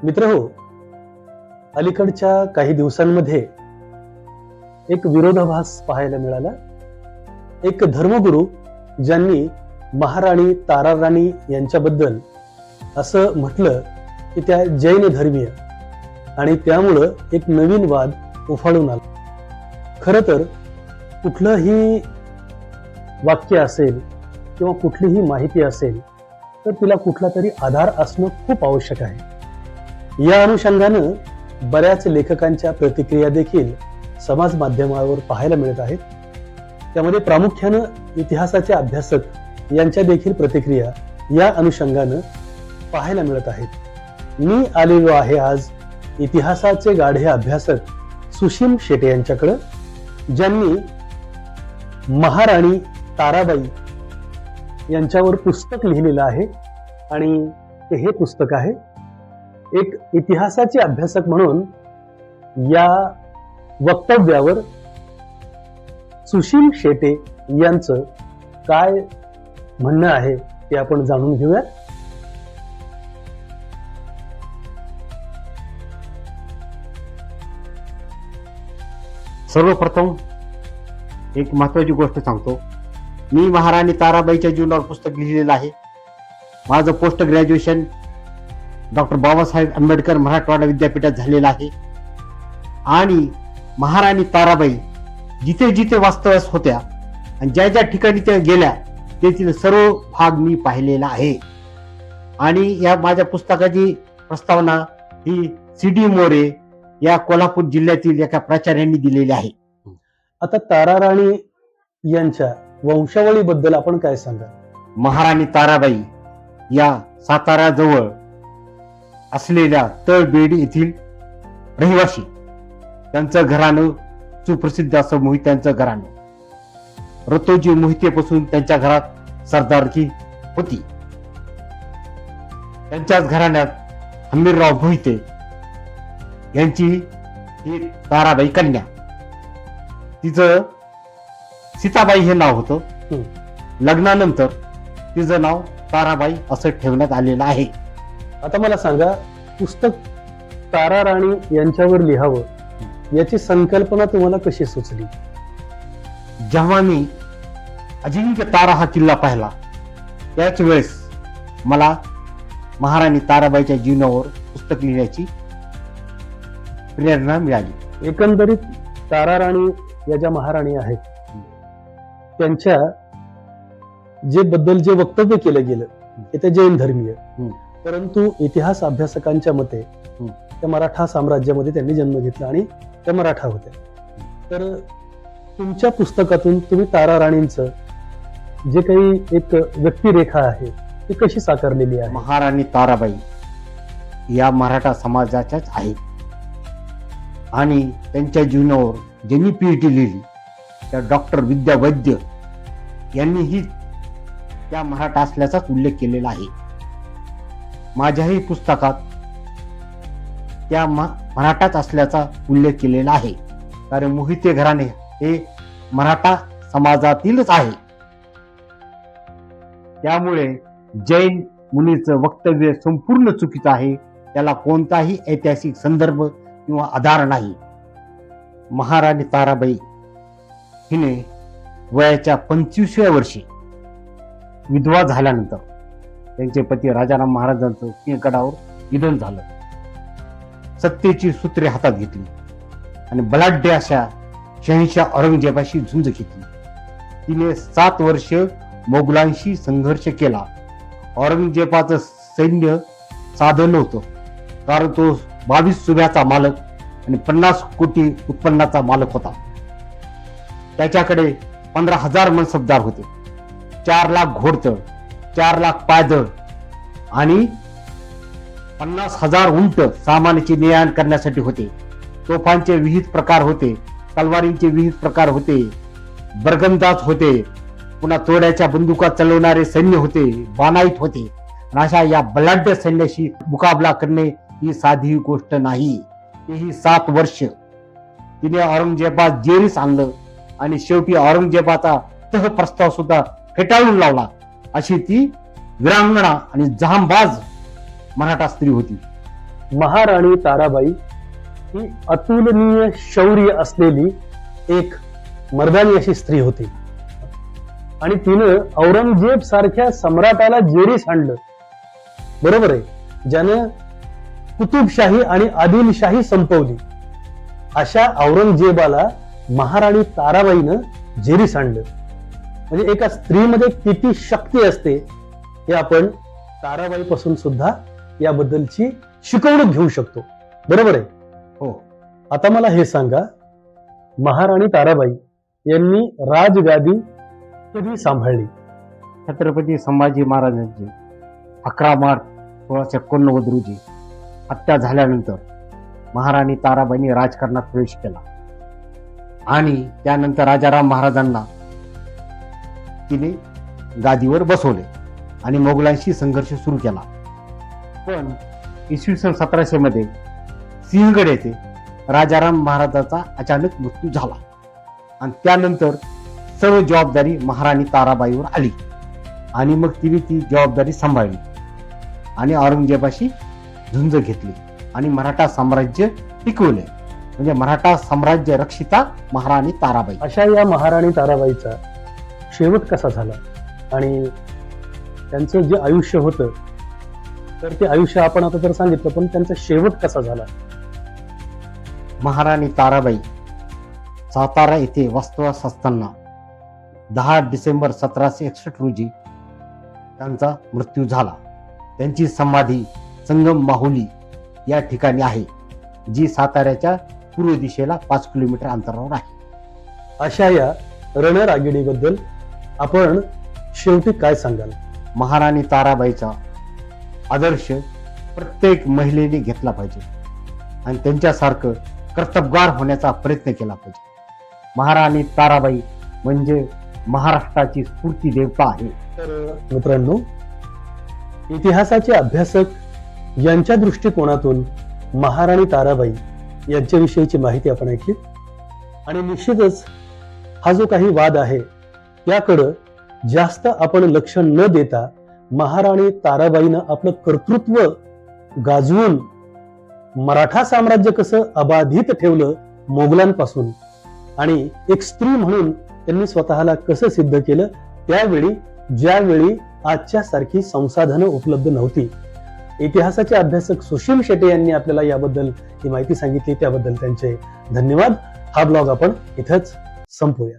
मित्रहो, अलीकडच्या काही दिवसांमध्ये एक विरोधाभास पाहायला मिळाला. एक धर्मगुरू ज्यांनी महाराणी ताराराणी यांच्याबद्दल असं म्हटलं की त्या जैन धर्मीय आणि त्यामुळं एक नवीन वाद उफाळून आला. खरं तर कुठलंही वाक्य असेल किंवा कुठलीही माहिती असेल तर तिला कुठला तरी आधार असणं खूप आवश्यक आहे. या अनुषंगानं बऱ्याच लेखकांच्या प्रतिक्रिया देखील समाज माध्यमावर पाहायला मिळत आहेत. त्यामध्ये प्रामुख्यानं इतिहासाचे अभ्यासक यांच्या देखील प्रतिक्रिया या अनुषंगानं पाहायला मिळत आहेत. मी आलेलो आहे आज इतिहासाचे गाढे अभ्यासक सुशील शेटे यांच्याकडं, ज्यांनी महाराणी ताराबाई यांच्यावर पुस्तक लिहिलेलं आहे आणि हे पुस्तक आहे. एक इतिहासाचे अभ्यासक म्हणून या वक्तव्यावर सुशील शेटे यांचं काय म्हणणं आहे ते आपण जाणून घेऊया. सर्वप्रथम एक महत्वाची गोष्ट सांगतो. मी महाराणी ताराबाईच्या जीवनावर पुस्तक लिहिलेलं आहे. माझं post graduation doctor Babasaheb Ambedkar Marathwada विद्यापीठात झालेलं आहे आणि महाराणी ताराबाई जिथे जिथे वास्तव्यास होत्या आणि ज्या ज्या ठिकाणी त्या गेल्या तेथील सर्व भाग मी पाहिलेला आहे. आणि या माझ्या पुस्तकाची प्रस्तावना ही CD मोरे या कोल्हापूर जिल्ह्यातील एका प्राचार्यांनी दिलेली आहे. आता ताराराणी यांच्या वंशावळीबद्दल आपण काय सांगा. महाराणी ताराबाई या साताऱ्याजवळ असलेल्या तळबेड येथील रहिवासी. त्यांचं घराणं सुप्रसिद्ध असं मोहित्यांचं घराणं. रतोजी मोहितेपासून त्यांच्या घरात सरदारकी होती. त्यांच्याच घराण्यात हमीरराव मोहिते यांची ही ताराबाई कन्या. तिचं सीताबाई हे नाव होतं. लग्नानंतर तिचं नाव ताराबाई असं ठेवण्यात आलेलं आहे. आता मला सांगा, पुस्तक ताराराणी यांच्यावर लिहावं याची संकल्पना तुम्हाला कशी सुचली. जेव्हा मी अजिंक्य तारा हा किल्ला पाहिला त्याच वेळेस मला महाराणी ताराबाईच्या जीवनावर पुस्तक लिहिण्याची प्रेरणा मिळाली. एकंदरीत ताराराणी या ज्या महाराणी आहेत त्यांच्या जे वक्तव्य केलं गेलं ते त्या जैन धर्मीय, परंतु इतिहास अभ्यासकांच्या मते त्या मराठा साम्राज्यामध्ये त्यांनी जन्म घेतला आणि त्या मराठा होत्या. तर तुमच्या पुस्तकातून तुम्ही ताराराणींचं जे काही एक व्यक्तिरेखा आहे ती कशी साकारलेली आहे. महाराणी ताराबाई या मराठा समाजाच्याच आहेत आणि त्यांच्या जीवनावर ज्यांनी PhD लिहिली त्या डॉक्टर विद्या वैद्य यांनीही त्या मराठा असल्याचाच उल्लेख केलेला आहे. माझ्याही पुस्तकात त्या मराठाच असल्याचा उल्लेख केलेला आहे. कारण मोहिते घराणे हे मराठा समाजातीलच आहे. त्यामुळे जैन मुनीचं वक्तव्य संपूर्ण चुकीचं आहे. त्याला कोणताही ऐतिहासिक संदर्भ किंवा आधार नाही. महाराणी ताराबाई हिने वयाच्या 25व्या वर्षी विधवा झाल्यानंतर त्यांचे पती राजाराम महाराजांचं सिंहगडावर निधन झालं. सत्तेची सूत्रे हातात घेतली आणि बलाढ्य अशा शहनशाह औरंगजेबाशी झुंज घेतली. तिने 7 वर्ष मोगलांशी संघर्ष केला. औरंगजेबाचं सैन्य साधं नव्हतं, कारण तो 22 सुभ्याचा मालक आणि 50 कोटी उत्पन्नाचा मालक होता. त्याच्याकडे 15,000 मनसबदार होते, 4 लाख घोडदळ, 4 लाख पायदळ आणि 50,000 उंट सामानाची ने-आण करण्यासाठी होते. तोफांचे विविध प्रकार होते, तलवारींचे विविध प्रकार होते, बरगंदाज होते, पुन्हा तोड्याच्या बंदुका चालवणारे सैन्य होते, बाणाईत होते. आणि अशा या बलाढ्य सैन्याशी मुकाबला करणे ही साधी गोष्ट नाही. तेही 7 वर्ष तिने औरंगजेबात जेरीस आणलं आणि शेवटी औरंगजेबाचा तह प्रस्ताव सुद्धा फेटाळून लावला. अशी ती वीरांगणा आणि जहांबाज मराठा स्त्री होती. महाराणी ताराबाई ही अतुलनीय शौर्य असलेली एक मर्दानी अशी स्त्री होती आणि तिनं औरंगजेब सारख्या सम्राटाला जेरीस आणलं. बरोबर आहे, ज्यानं कुतुबशाही आणि आदिलशाही संपवली अशा औरंगजेबाला महाराणी ताराबाईनं जेरीस आणलं. म्हणजे एका स्त्रीमध्ये किती शक्ती असते हे आपण ताराबाई पासून सुद्धा याबद्दलची शिकवणूक घेऊ शकतो. बरोबर आहे. हो. आता मला हे सांगा, महाराणी ताराबाई यांनी राजगादी कधी सांभाळली? छत्रपती संभाजी महाराजांची 11 मार्च 1689 रोजी हत्या झाल्यानंतर महाराणी ताराबाईंनी राजकारणात प्रवेश केला आणि त्यानंतर राजाराम महाराजांना तिने गादीवर बसवले आणि मोगलांशी संघर्ष सुरू केला. पण इसवी सन 1700 मध्ये सिंहगड येथे राजाराम महाराजाचा अचानक मृत्यू झाला आणि त्यानंतर सर्व जबाबदारी महाराणी ताराबाईवर आली आणि मग तिने ती जबाबदारी सांभाळली आणि औरंगजेबाशी झुंज घेतली आणि मराठा साम्राज्य टिकवले. म्हणजे मराठा साम्राज्य रक्षिता महाराणी ताराबाई. अशा या महाराणी ताराबाईचा शेवट कसा झाला आणि त्यांचं जे आयुष्य होतं तर ते आयुष्य आपण आता तर सांगितलं, पण त्यांचा शेवट कसा झाला? महाराणी ताराबाई सातारा येथे वास्तव्यास असताना 10 डिसेंबर 1761 रोजी त्यांचा मृत्यू झाला. त्यांची समाधी संगम माहुली या ठिकाणी आहे, जी साताऱ्याच्या पूर्व दिशेला 5 किलोमीटर अंतरावर आहे. अशा या रणरागिणीबद्दल आपण शेवटी काय सांगाल? महाराणी ताराबाईचा आदर्श प्रत्येक महिलेने घेतला पाहिजे आणि त्यांच्यासारखं कर्तबगार होण्याचा प्रयत्न केला पाहिजे. महाराणी ताराबाई म्हणजे महाराष्ट्राची स्फूर्ती देवता आहे. तर मित्रांनो, इतिहासाचे अभ्यासक यांच्या दृष्टिकोनातून महाराणी ताराबाई यांच्याविषयीची माहिती आपण ऐकली आणि निश्चितच हा जो काही वाद आहे त्याकडं जास्त आपण लक्ष न देता महाराणी ताराबाईनं आपलं कर्तृत्व गाजवून मराठा साम्राज्य कसं अबाधित ठेवलं मोगलांपासून आणि एक स्त्री म्हणून त्यांनी स्वतःला कसं सिद्ध केलं, त्यावेळी ज्यावेळी आजच्या सारखी संसाधनं उपलब्ध नव्हती. इतिहासाचे अभ्यासक सुशील शेटे यांनी आपल्याला याबद्दल ही माहिती सांगितली, त्याबद्दल त्यांचे धन्यवाद. हा ब्लॉग आपण इथंच संपवूया.